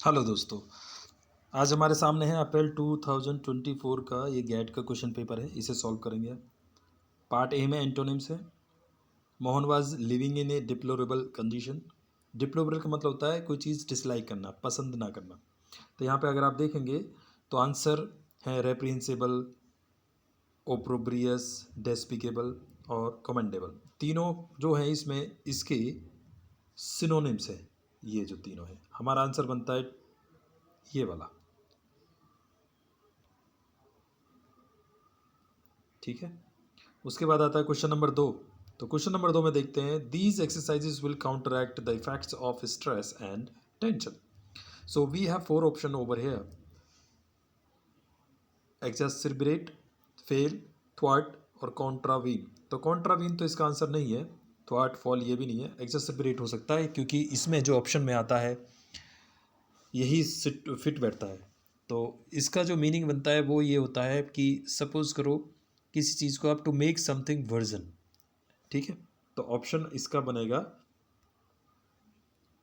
Hello दोस्तों। आज हमारे सामने है अप्रैल 2024 का ये गैट का क्वेश्चन पेपर है। इसे सॉल्व करेंगे। पार्ट ए में एंटोनिम्स है। Mohan was living in A deplorable condition. Deplorable का मतलब होता है कोई चीज़ डिसलाइक करना, पसंद ना करना। तो यहाँ पे अगर आप देखेंगे तो आंसर है रेप्रिहेंसिबल, ओप्रोब्रियस, डेस्पिकेबल और कमेंडेबल। तीनों जो हैं इसमें इसके सिनोनिम्स है। ये जो तीनों है, हमारा आंसर बनता है ये वाला। ठीक है। उसके बाद आता है क्वेश्चन नंबर 2। तो क्वेश्चन नंबर 2 में देखते हैं, these exercises will counteract the effects of stress and tension. So we have 4 option over here: exasperate, fail, थ्वाट और कॉन्ट्रावीन। तो कॉन्ट्रावीन तो इसका आंसर नहीं है, थ्वाट, फॉल ये भी नहीं है। एक्सैस्परेट हो सकता है क्योंकि इसमें जो ऑप्शन में आता है यही फिट बैठता है। तो इसका जो मीनिंग बनता है वो ये होता है कि सपोज करो किसी चीज़ को आप टू मेक समथिंग वर्जन। ठीक है। तो ऑप्शन इसका बनेगा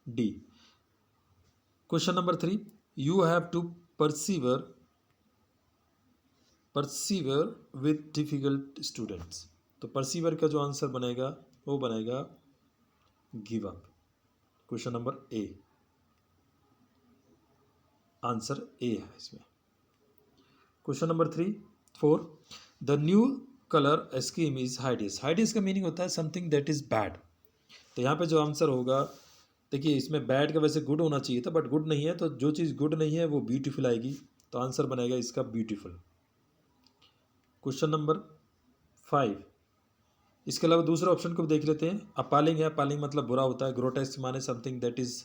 D. Question number 3, you have to persevere with difficult students. तो परसीवर का जो आंसर बनेगा वो बनेगा give up. Question number A, answer A है इसमें। Question number 4, the new colour scheme is hideous. Hideous का मीनिंग होता है समथिंग दैट इज बैड। तो यहाँ पे जो आंसर होगा, देखिए इसमें बैड का वैसे गुड होना चाहिए था बट गुड नहीं है, तो जो चीज़ गुड नहीं है वो ब्यूटीफुल आएगी। तो आंसर बनेगा इसका ब्यूटीफुल। क्वेश्चन नंबर 5, इसके अलावा दूसरे ऑप्शन को भी देख लेते हैं। अपालिंग है, अपालिंग मतलब बुरा होता है। ग्रोटेस्क माने समथिंग दैट इज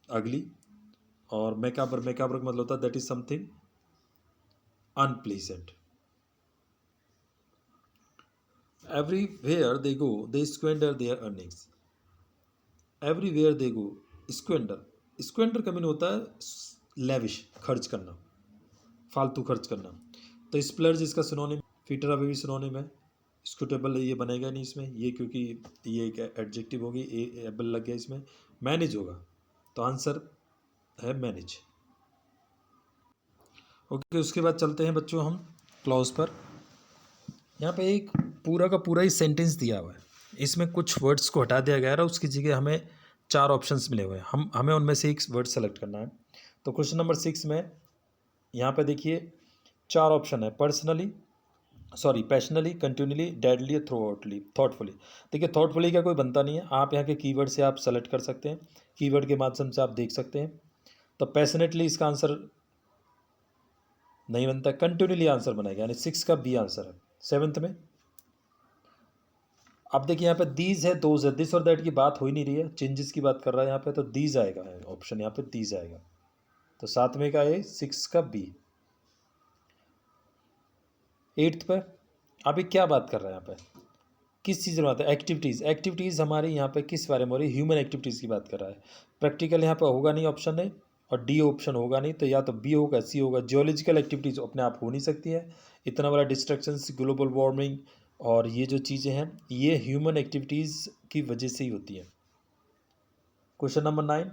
अगली। और मैकाबर, मैकाबर का मतलब होता है that is something unpleasant. Everywhere they go they squander their earnings. Everywhere they go, squander, squander का मीन होता है लेविश, खर्च करना, फालतू खर्च करना। तो स्प्लर्ज इसका सिनोनिम, फीटर अभी भी सिनोनिम है। स्कूटेबल ये बनेगा नहीं इसमें, ये क्योंकि ये एक एडजेक्टिव होगी, एबल लग गया इसमें। मैनेज होगा, तो आंसर है मैनेज। ओके, उसके बाद चलते हैं बच्चों हम क्लॉज पर। यहाँ पे एक पूरा का पूरा ही सेंटेंस दिया हुआ है, इसमें कुछ वर्ड्स को हटा दिया गया है और उसकी जगह हमें 4 ऑप्शंस मिले हुए हैं। हमें उनमें से एक वर्ड सेलेक्ट करना है। तो क्वेश्चन नंबर 6 में यहाँ पे देखिए 4 ऑप्शन है: personally, sorry, passionately, continuously, deadly, throughoutly, thoughtfully. देखिए थॉटफुली का कोई बनता नहीं है, आप यहाँ के कीवर्ड से आप सेलेक्ट कर सकते हैं, कीवर्ड के माध्यम से आप देख सकते हैं। तो पैशनेटली इसका आंसर नहीं बनता, कंटिन्यूली आंसर बनेगा, यानी 6 का बी आंसर है। 7th में अब देखिए यहाँ पे दीज है, दोज है, दिस और दैट की बात हो ही नहीं रही है, चेंजेस की बात कर रहा है यहाँ पे, तो दीज आएगा ऑप्शन, यहाँ पे दीज आएगा। तो 7वें का ए, 6 का बी। 8th पर अभी क्या बात कर रहा है यहाँ पे, किस चीज़ में बात है? एक्टिविटीज़। एक्टिविटीज़ हमारी यहाँ पे किस बारे में हो रही है? ह्यूमन एक्टिविटीज़ की बात कर रहा है। प्रैक्टिकल यहाँ पे होगा नहीं ऑप्शन है, और डी ऑप्शन होगा नहीं, तो या तो बी होगा, सी होगा। जियोलॉजिकल एक्टिविटीज़ अपने आप हो नहीं सकती है, इतना बड़ा डिस्ट्रक्शंस, ग्लोबल वार्मिंग और ये जो चीज़ें हैं ये ह्यूमन एक्टिविटीज़ की वजह से ही होती हैं। क्वेश्चन नंबर 9,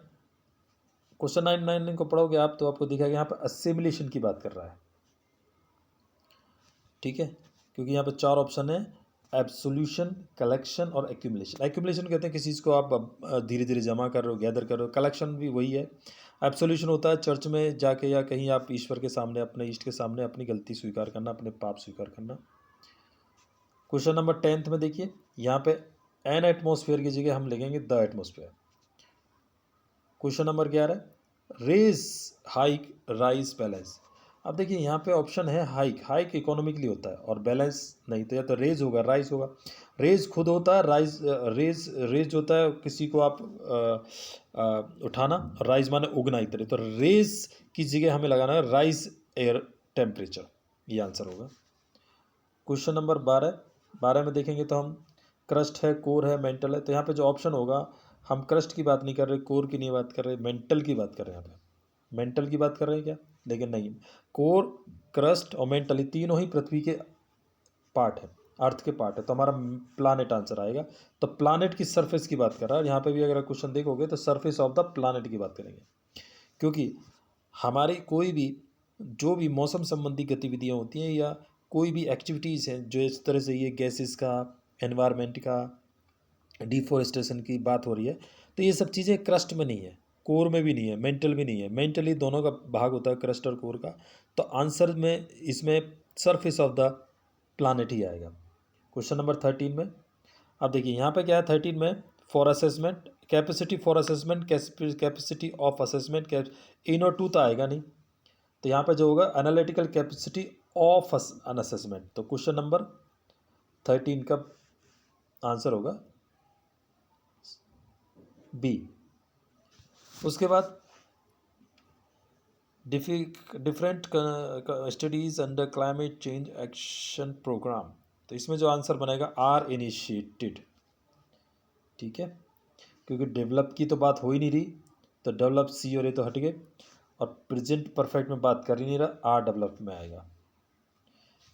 क्वेश्चन 9 को पढ़ोगे आप तो आपको दिखेगा यहाँ पर असिमिलेशन की बात कर रहा है। ठीक है, क्योंकि यहाँ पर 4 ऑप्शन है: एब्सोल्यूशन, कलेक्शन और एक्यूमुलेशन। एक्यूमुलेशन कहते हैं किसी चीज़ को आप धीरे धीरे जमा कर रहे हो, गैदर कर रहे हो। कलेक्शन भी वही है। एब्सोल्यूशन होता है चर्च में जाके या कहीं आप ईश्वर के सामने, अपने इष्ट के सामने अपनी गलती स्वीकार करना, अपने पाप स्वीकार करना। क्वेश्चन नंबर 10th में देखिए यहाँ पे एन एटमोसफेयर की जगह हम लिखेंगे the atmosphere. Question number 11, raise, hike, rise, balance. अब देखिए यहाँ पे ऑप्शन है हाइक, हाइक इकोनॉमिकली होता है और बैलेंस नहीं, तो या तो रेज होगा, राइज होगा। रेज खुद होता है, राइज, रेज होता है किसी को आप उठाना, राइज माने उगना एक तरह। तो रेज की जगह हमें लगाना है राइज एयर टेम्परेचर, ये आंसर होगा। क्वेश्चन नंबर 12 में देखेंगे तो हम क्रस्ट है, कोर है, मेंटल है। तो यहाँ पे जो ऑप्शन होगा, हम क्रस्ट की बात नहीं कर रहे, कोर की नहीं बात कर रहे, मेंटल की बात कर रहे हैं। यहाँ पे मेंटल की बात कर रहे हैं क्या? लेकिन नहीं, कोर, क्रस्ट और मेंटल तीनों ही पृथ्वी के पार्ट है, अर्थ के पार्ट है। तो हमारा प्लानेट आंसर आएगा। तो प्लानेट की सरफेस की बात कर रहा है यहाँ पे भी, अगर क्वेश्चन देखोगे तो सरफेस ऑफ द प्लानेट की बात करेंगे। क्योंकि हमारी कोई भी जो भी मौसम संबंधी गतिविधियाँ होती हैं या कोई भी एक्टिविटीज़ हैं जो इस तरह से ये गैसेस का, एनवायरनमेंट का, डिफॉरेस्टेशन की बात हो रही है, तो ये सब चीज़ें क्रस्ट में नहीं है, कोर में भी नहीं है, मेंटल भी नहीं है। मेंटली दोनों का भाग होता है, क्रस्ट और कोर का। तो आंसर में इसमें सरफेस ऑफ द प्लानट ही आएगा। क्वेश्चन नंबर 13 में अब देखिए यहाँ पे क्या है 13 में, for assessment capacity for assessment capacity of assessment in और टू तो आएगा नहीं, तो यहाँ पे जो होगा analytical capacity of an assessment. तो क्वेश्चन नंबर 13 का आंसर होगा बी। उसके बाद different studies under climate change action programme, तो इसमें जो आंसर बनेगा आर इनिशिएटेड। ठीक है, क्योंकि डेवलप की तो बात हो ही नहीं रही, तो डेवलप सी और ए तो हट गए, और प्रेजेंट परफेक्ट में बात कर ही नहीं रहा, आर डेवलप में आएगा।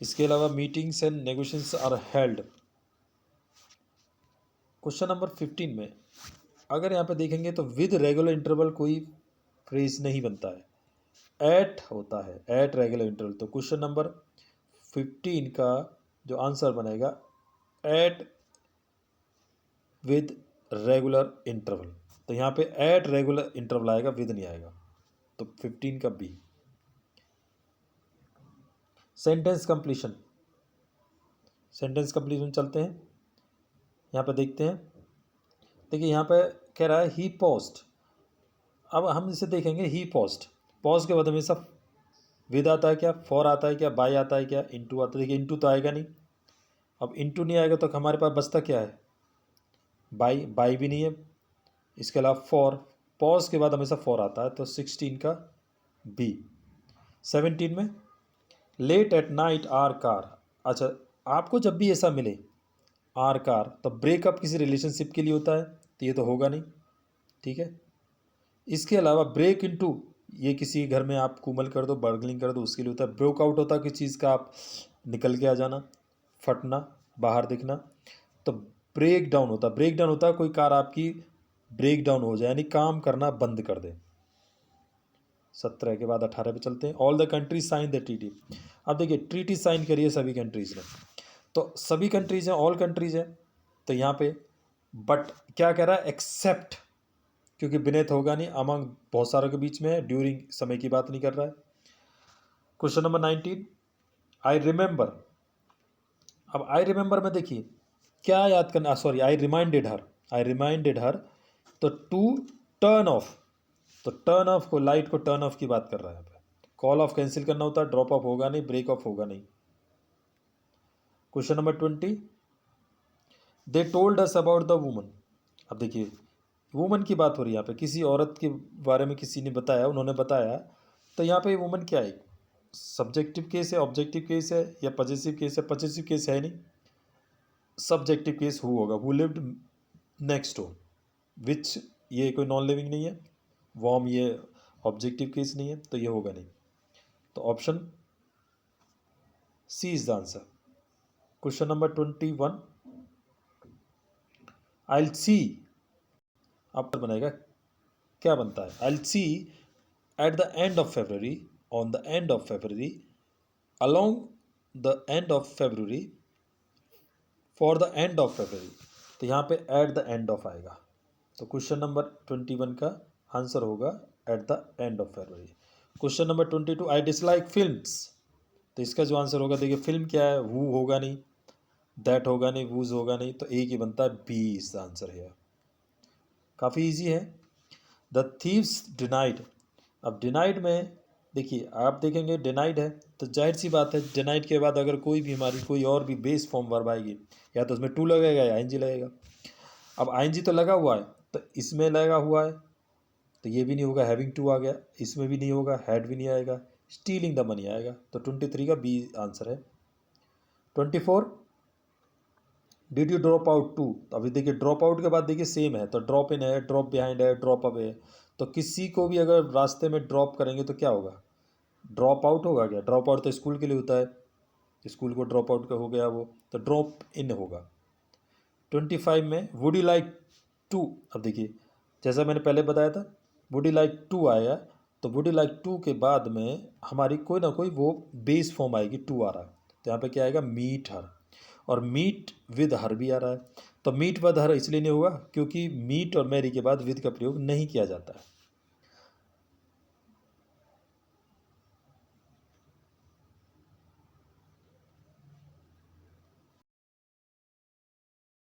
इसके अलावा meetings and negotiations are held. Question number 15 में अगर यहाँ पे देखेंगे तो विद रेगुलर इंटरवल कोई फ्रेज नहीं बनता है, एट होता है, एट रेगुलर इंटरवल। तो क्वेश्चन नंबर 15 का जो आंसर बनेगा एट विद रेगुलर इंटरवल, तो यहाँ पे एट रेगुलर इंटरवल आएगा, विद नहीं आएगा, तो 15 का B. Sentence completion, sentence completion चलते हैं, यहाँ पे देखते हैं। देखिए यहाँ पे कह रहा है ही पोस्ट, अब हम इसे देखेंगे ही पोस्ट, पॉज के बाद हमेशा विद आता है क्या, फॉर आता है क्या, बाय आता है क्या, इनटू आता है। देखिए इनटू तो आएगा नहीं, अब इनटू नहीं आएगा तो हमारे पास बचता क्या है, बाई, बाई भी नहीं है। इसके अलावा फॉर, पॉज के बाद हमेशा फॉर आता है, तो 16 का बी। 17 में late at night are car, अच्छा आपको जब भी ऐसा मिले आर कार, तो ब्रेकअप किसी रिलेशनशिप के लिए होता है, तो ये तो होगा नहीं। ठीक है, इसके अलावा ब्रेक इनटू, ये किसी घर में आप कुमल कर दो, बर्गलिंग कर दो, उसके लिए होता है। ब्रोक आउट होता है किसी चीज़ का, आप निकल के आ जाना, फटना, बाहर दिखना। तो ब्रेक डाउन होता है, ब्रेक डाउन होता है कोई कार आपकी ब्रेक डाउन हो जाए, यानी काम करना बंद कर दे। 17 के बाद 18 पे चलते हैं। All the countries sign the treaty, अब देखिए ट्रीटी साइन करिए सभी कंट्रीज ने, तो सभी कंट्रीज हैं, ऑल कंट्रीज हैं, तो यहाँ पे बट क्या कह रहा है, एक्सेप्ट, क्योंकि बिनेथ होगा नहीं, अमंग बहुत सारों के बीच में है, ड्यूरिंग समय की बात नहीं कर रहा है। क्वेश्चन नंबर 19, आई रिमेंबर, अब आई रिमेंबर में देखिए क्या याद करना, sorry I reminded her, I reminded her, तो टू टर्न ऑफ, तो टर्न ऑफ को, लाइट को टर्न ऑफ की बात कर रहा है यहाँ पे। कॉल ऑफ कैंसिल करना होता है, ड्रॉप ऑफ होगा नहीं, ब्रेक ऑफ होगा नहीं। Question number 20, they told us about the woman, अब देखिए वुमन की बात हो रही है यहाँ पे, किसी औरत के बारे में किसी ने बताया, उन्होंने बताया, तो यहाँ पे वुमन क्या है, सब्जेक्टिव केस है, ऑब्जेक्टिव केस है, या पॉजिटिव केस है, पॉजिटिव केस है नहीं, सब्जेक्टिव केस हु होगा, हु लिव्ड नेक्स्ट डोर, विच ये कोई नॉन लिविंग नहीं है, वॉर्म ये ऑब्जेक्टिव केस नहीं है, तो ये होगा नहीं, तो option C is the answer. Question number 21, I see, अब बनेगा क्या बनता है, I see at the end of February, on the end of February, along the end of February, for the end of February, तो यहाँ पे eight the end of आएगा, तो क्वेश्चन नंबर 21 का आंसर होगा eight the end of February. Question number 22, I dislike films, तो इसका जो आंसर होगा, देखिए फिल्म क्या है, हु होगा नहीं, दैट होगा नहीं, वूज होगा नहीं, तो एक ही बनता है, बी इज द आंसर है। काफ़ी इजी है। द थीव्स डिनाइड, अब डिनाइड में देखिए आप देखेंगे डिनाइड है, तो जाहिर सी बात है डिनाइड के बाद अगर कोई भी हमारी कोई और भी बेस फॉर्म वर्ब आएगी, या तो उसमें टू लगेगा या आईएनजी लगेगा। अब आईएनजी तो लगा हुआ है, तो इसमें लगा हुआ है, तो ये भी नहीं होगा, हैविंग टू आ गया, इसमें भी नहीं होगा, हैड भी नहीं आएगा, स्टीलिंग द मनी आएगा, तो 23 का बी आंसर है। 24, did you drop out to, तो अभी देखिए ड्रॉप आउट के बाद देखिए सेम है, तो ड्रॉप इन है, ड्रॉप बिहाइंड है, ड्रॉप अवे है, तो किसी को भी अगर रास्ते में ड्रॉप करेंगे तो क्या होगा, ड्रॉप आउट होगा क्या, ड्रॉप आउट तो स्कूल के लिए होता है, स्कूल को ड्रॉप आउट का हो गया वो, तो ड्रॉप इन होगा। 25 में वुड यू लाइक टू, अब देखिए जैसा मैंने पहले बताया था, वुड यू लाइक टू आया, तो वुड यू लाइक टू के बाद में हमारी कोई ना कोई वो बेस फॉर्म आएगी, टू आ रहा है, तो यहाँ पे क्या आएगा, मीट हर, और मीट विद हर भी आ रहा है। तो मीट विद हर इसलिए नहीं होगा क्योंकि मीट और मैरी के बाद विद का प्रयोग नहीं किया जाता है।